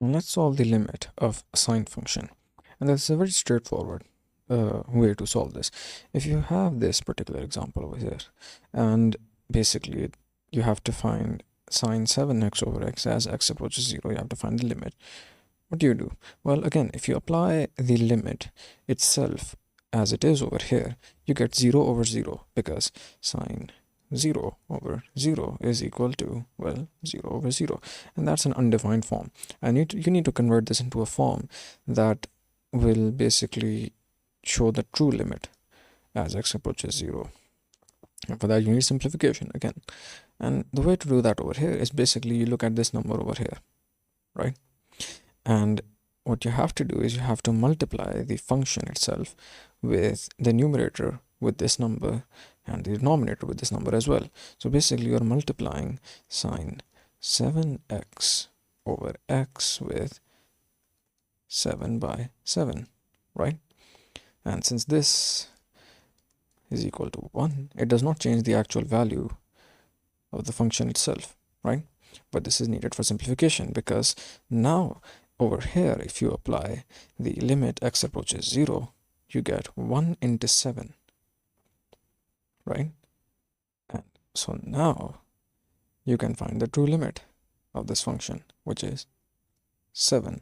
Let's solve the limit of a sine function. And that's a very straightforward way to solve this. If you have this particular example over here, and basically you have to find sine 7x over x as x approaches 0, you have to find the limit. What do you do? Well, again, if you apply the limit itself as it is over here, you get 0 over 0 because sine 0 over 0 is equal to, well, 0 over 0. And that's an undefined form. And you need to convert this into a form that will basically show the true limit as x approaches 0. And for that, you need simplification again. And the way to do that over here is basically you look at this number over here, right? And what you have to do is you have to multiply the function itself with the numerator with this number and the denominator with this number as well. So basically you're multiplying sine 7x over x with 7 by 7, right? And since this is equal to 1, it does not change the actual value of the function itself, right? But this is needed for simplification because now over here, if you apply the limit x approaches 0, you get 1 into 7, right? And so now you can find the true limit of this function, which is 7.